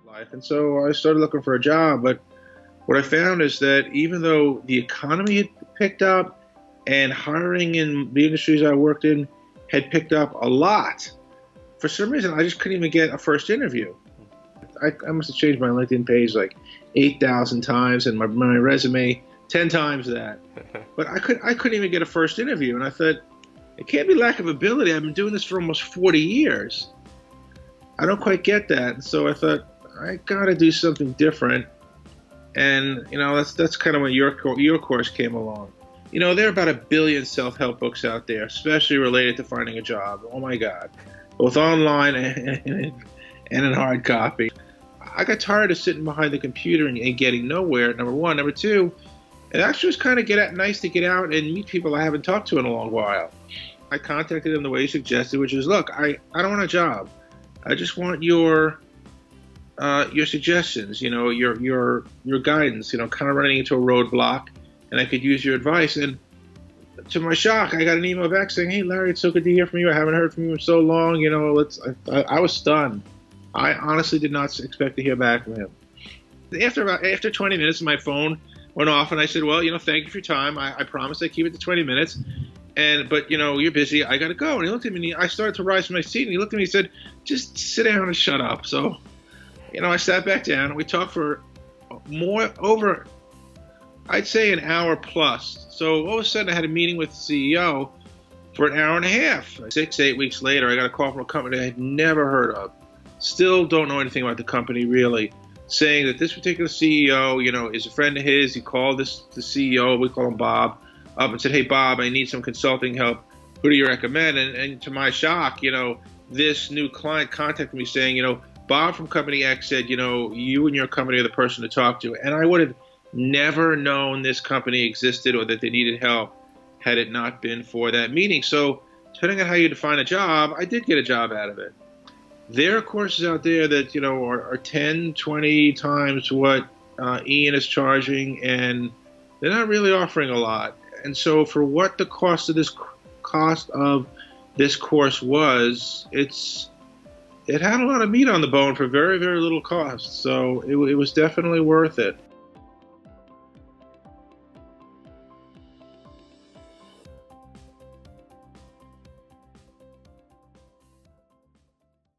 life. And so I started looking for a job. But what I found is that even though the economy had picked up and hiring in the industries I worked in had picked up a lot, for some reason I just couldn't even get a first interview. I must have changed my LinkedIn page like 8,000 times and my resume 10 times that. But I couldn't even get a first interview. And I thought, it can't be lack of ability. I've been doing this for almost 40 years. I don't quite get that. And so I thought, I got to do something different. And, that's kind of when your course came along. There are about 1 billion self-help books out there, especially related to finding a job. Oh, my God. Both online and in hard copy. I got tired of sitting behind the computer and getting nowhere, number one. Number two, it actually was kind of nice to get out and meet people I haven't talked to in a long while. I contacted them the way you suggested, which is, look, I don't want a job. I just want your suggestions, your guidance, kind of running into a roadblock, and I could use your advice. And to my shock, I got an email back saying, hey, Larry, it's so good to hear from you. I haven't heard from you in so long. I was stunned. I honestly did not expect to hear back from him. After 20 minutes, my phone went off, and I said, well, thank you for your time. I promise I'd keep it to 20 minutes. But you're busy. I got to go. And he looked at me, and I started to rise from my seat, and he looked at me and said, just sit down and shut up. So, I sat back down, and we talked for over, I'd say, an hour plus. So all of a sudden, I had a meeting with the CEO for an hour and a half. 6-8 weeks later, I got a call from a company I had never heard of. Still don't know anything about the company, really, saying that this particular CEO, is a friend of his. He called the CEO, we call him Bob, up and said, hey, Bob, I need some consulting help. Who do you recommend? And to my shock, this new client contacted me saying, Bob from Company X said, you and your company are the person to talk to. And I would have never known this company existed or that they needed help had it not been for that meeting. So depending on how you define a job, I did get a job out of it. There are courses out there that, are 10, 20 times what Ian is charging, and they're not really offering a lot. And so for what the cost of this course was, it had a lot of meat on the bone for very, very little cost. So it was definitely worth it.